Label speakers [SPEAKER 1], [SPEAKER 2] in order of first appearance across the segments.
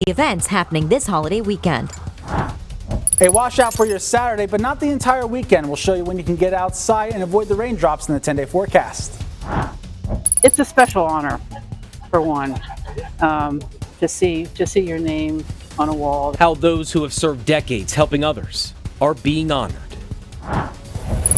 [SPEAKER 1] events happening this holiday weekend.
[SPEAKER 2] A washout for your Saturday, but not the entire weekend. We'll show you when you can get outside and avoid the raindrops in the 10-day forecast.
[SPEAKER 3] It's a special honor, for one, to see your name on a wall.
[SPEAKER 4] How those who have served decades helping others are being honored.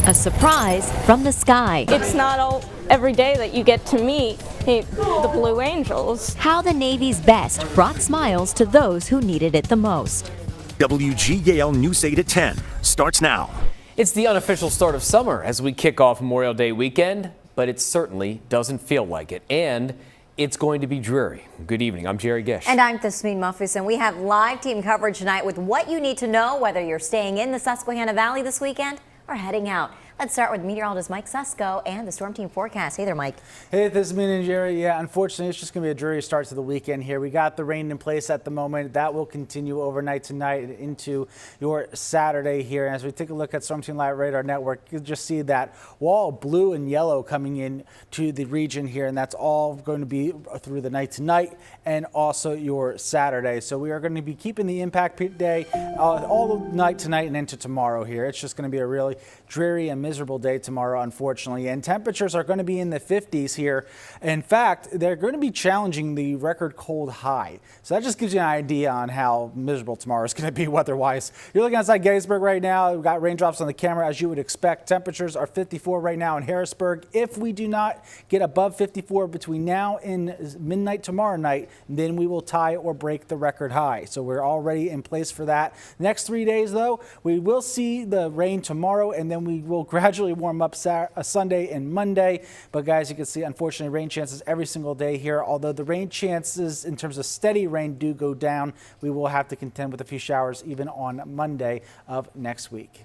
[SPEAKER 1] A surprise from the sky.
[SPEAKER 5] It's not every day that you get to meet the Blue Angels.
[SPEAKER 1] How the Navy's best brought smiles to those who needed it the most.
[SPEAKER 6] WGAL News 8 at 10 starts now.
[SPEAKER 4] It's the unofficial start of summer as we kick off Memorial Day weekend, but it certainly doesn't feel like it. And it's going to be dreary. Good evening. I'm Jerry Gish.
[SPEAKER 7] And I'm Tasmeen Muffis, and we have live team coverage tonight with what you need to know whether you're staying in the Susquehanna Valley this weekend or heading out. Let's start with meteorologist Mike Susko and the storm team forecast. Hey there, Mike.
[SPEAKER 2] Hey, Tasmeen and Jerry. Yeah, unfortunately, it's just going to be a dreary start to the weekend here. We got the rain in place at the moment. That will continue overnight tonight into your Saturday here. And as we take a look at Storm Team Live Radar Network, you'll just see that wall of blue and yellow coming in to the region here. And that's all going to be through the night tonight and also your Saturday. So we are going to be keeping the impact day all the night tonight and into tomorrow here. It's just going to be a really dreary and miserable day tomorrow, unfortunately, and temperatures are going to be in the 50s here. In fact, they're going to be challenging the record cold high. So that just gives you an idea on how miserable tomorrow is going to be weather-wise. You're looking outside Gettysburg right now. We've got raindrops on the camera, as you would expect. Temperatures are 54 right now in Harrisburg. If we do not get above 54 between now and midnight tomorrow night, then we will tie or break the record high. So we're already in place for that. Next 3 days, though, we will see the rain tomorrow, and then we will gradually warm up Sunday and Monday. But guys, you can see, unfortunately, rain chances every single day here. Although the rain chances in terms of steady rain do go down, we will have to contend with a few showers even on Monday of next week.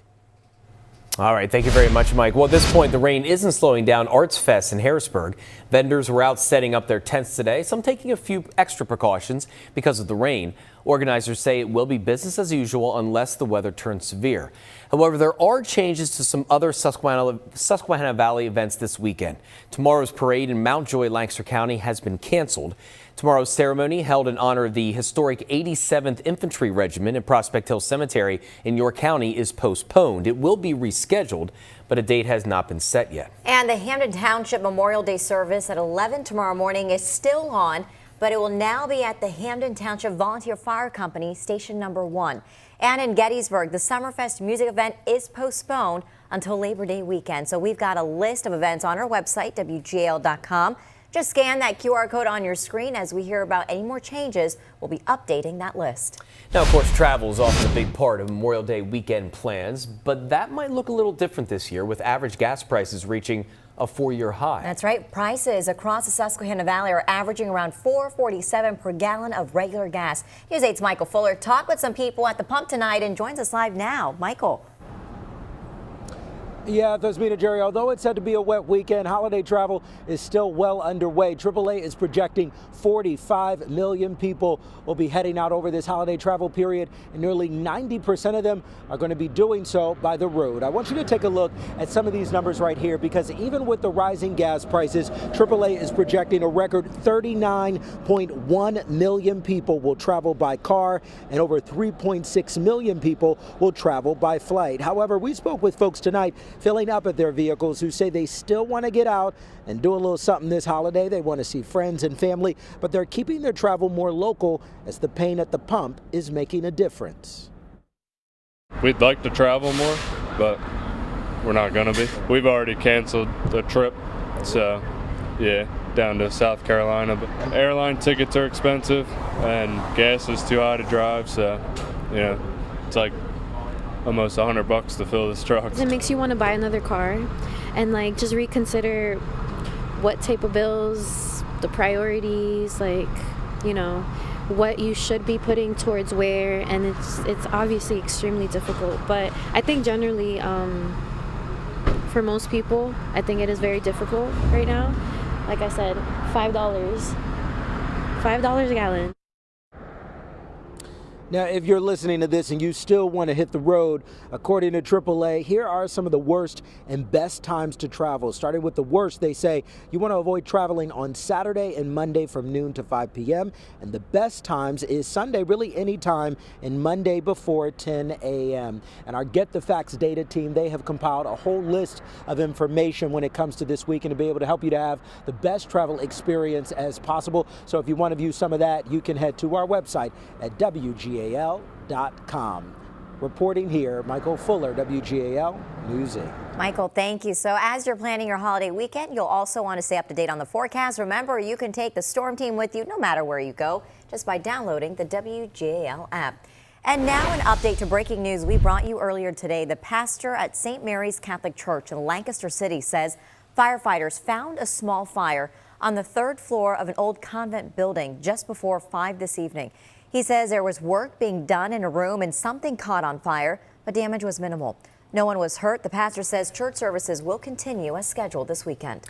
[SPEAKER 4] All right, thank you very much, Mike. Well, at this point, the rain isn't slowing down Arts Fest in Harrisburg. Vendors were out setting up their tents today, some taking a few extra precautions because of the rain. Organizers say it will be business as usual unless the weather turns severe. However, there are changes to some other Susquehanna Valley events this weekend. Tomorrow's parade in Mount Joy, Lancaster County has been canceled. Tomorrow's ceremony, held in honor of the historic 87th Infantry Regiment in Prospect Hill Cemetery in York County, is postponed. It will be rescheduled, but a date has not been set yet.
[SPEAKER 7] And the Hamden Township Memorial Day service at 11 tomorrow morning is still on, but it will now be at the Hamden Township Volunteer Fire Company, station number 1. And in Gettysburg, the Summerfest music event is postponed until Labor Day weekend. So we've got a list of events on our website, WGAL.com. Just scan that QR code on your screen. As we hear about any more changes, we'll be updating that list.
[SPEAKER 4] Now, of course, travel is often a big part of Memorial Day weekend plans, but that might look a little different this year with average gas prices reaching a 4-year high.
[SPEAKER 7] That's right. Prices across the Susquehanna Valley are averaging around $4.47 per gallon of regular gas. News 8's Michael Fuller talked with some people at the pump tonight and joins us live now. Michael.
[SPEAKER 8] Yeah, Tasmeen and Jerry, although it's said to be a wet weekend, holiday travel is still well underway. AAA is projecting 45 million people will be heading out over this holiday travel period, and nearly 90% of them are going to be doing so by the road. I want you to take a look at some of these numbers right here, because even with the rising gas prices, AAA is projecting a record 39.1 million people will travel by car, and over 3.6 million people will travel by flight. However, we spoke with folks tonight filling up at their vehicles who say they still want to get out and do a little something this holiday. They want to see friends and family, but they're keeping their travel more local as the pain at the pump is making a difference.
[SPEAKER 9] We'd like to travel more, but we're not going to be. We've already canceled the trip, so yeah, down to South Carolina. But airline tickets are expensive and gas is too high to drive, so you know, it's like almost $100 to fill this truck.
[SPEAKER 10] It makes you want to buy another car and like just reconsider what type of bills, the priorities, like, you know, what you should be putting towards where, and it's obviously extremely difficult. But I think generally for most people, I think it is very difficult right now. Like I said, $5 a gallon.
[SPEAKER 8] Now, if you're listening to this and you still want to hit the road, according to AAA, here are some of the worst and best times to travel. Starting with the worst, they say you want to avoid traveling on Saturday and Monday from noon to 5 p.m. And the best times is Sunday, really any time, and Monday before 10 a.m. And our Get the Facts data team, they have compiled a whole list of information when it comes to this weekend to be able to help you to have the best travel experience as possible. So if you want to view some of that, you can head to our website at WGAL.com. Reporting here, Michael Fuller, WGAL News 8.
[SPEAKER 7] Michael, thank you. So as you're planning your holiday weekend, you'll also want to stay up to date on the forecast. Remember, you can take the storm team with you no matter where you go just by downloading the WGAL app. And now an update to breaking news we brought you earlier today. The pastor at St. Mary's Catholic Church in Lancaster City says firefighters found a small fire on the third floor of an old convent building just before 5 this evening. He says there was work being done in a room and something caught on fire, but damage was minimal. No one was hurt. The pastor says church services will continue as scheduled this weekend.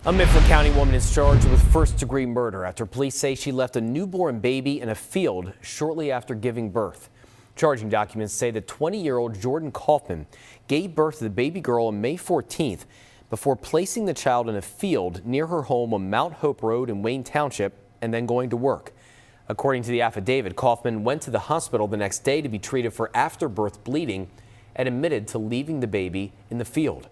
[SPEAKER 4] A Mifflin County woman is charged with first-degree murder after police say she left a newborn baby in a field shortly after giving birth. Charging documents say that 20-year-old Jordan Kaufman gave birth to the baby girl on May 14th before placing the child in a field near her home on Mount Hope Road in Wayne Township and then going to work. According to the affidavit, Kaufman went to the hospital the next day to be treated for after-birth bleeding and admitted to leaving the baby in the field.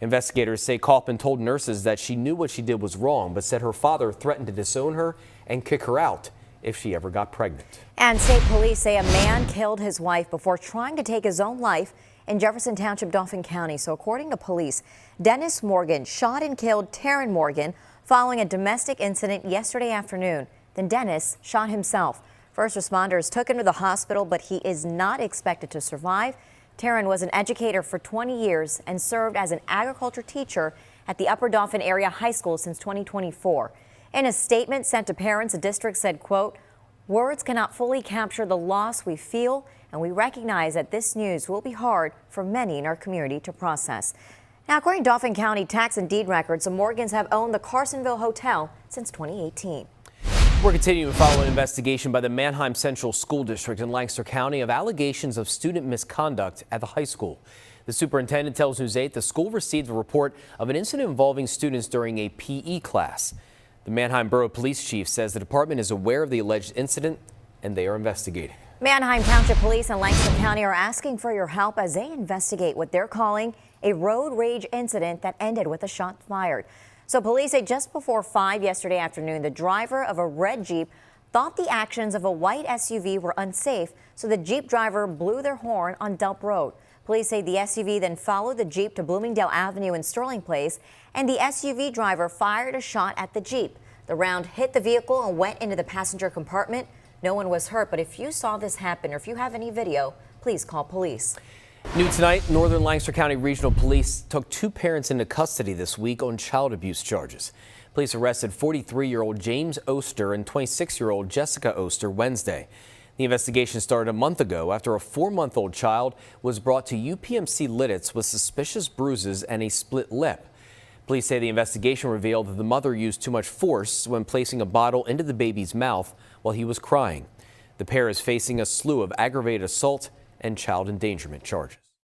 [SPEAKER 4] Investigators say Kaufman told nurses that she knew what she did was wrong, but said her father threatened to disown her and kick her out if she ever got pregnant.
[SPEAKER 7] And state police say a man killed his wife before trying to take his own life in Jefferson Township, Dauphin County. So according to police, Dennis Morgan shot and killed Taryn Morgan following a domestic incident yesterday afternoon. Then Dennis shot himself. First responders took him to the hospital, but he is not expected to survive. Taryn was an educator for 20 years and served as an agriculture teacher at the Upper Dauphin Area High School since 2024. In a statement sent to parents, the district said, quote, "Words cannot fully capture the loss we feel, and we recognize that this news will be hard for many in our community to process." Now, according to Dauphin County tax and deed records, the Morgans have owned the Carsonville Hotel since 2018.
[SPEAKER 4] We're continuing to follow an investigation by the Manheim Central School District in Lancaster County of allegations of student misconduct at the high school. The superintendent tells News 8 the school received a report of an incident involving students during a PE class. The Manheim Borough Police Chief says the department is aware of the alleged incident and they are investigating.
[SPEAKER 7] Manheim Township Police and Lancaster County are asking for your help as they investigate what they're calling a road rage incident that ended with a shot fired. So police say just before 5 yesterday afternoon, the driver of a red Jeep thought the actions of a white SUV were unsafe, so the Jeep driver blew their horn on Delp Road. Police say the SUV then followed the Jeep to Bloomingdale Avenue and Sterling Place, and the SUV driver fired a shot at the Jeep. The round hit the vehicle and went into the passenger compartment. No one was hurt, but if you saw this happen or if you have any video, please call police.
[SPEAKER 4] New tonight, Northern Lancaster County Regional Police took 2 parents into custody this week on child abuse charges. Police arrested 43-year-old James Oster and 26-year-old Jessica Oster Wednesday. The investigation started a month ago after a 4-month-old child was brought to UPMC Lidditz with suspicious bruises and a split lip. Police say the investigation revealed that the mother used too much force when placing a bottle into the baby's mouth while he was crying. The pair is facing a slew of aggravated assault and child endangerment charges.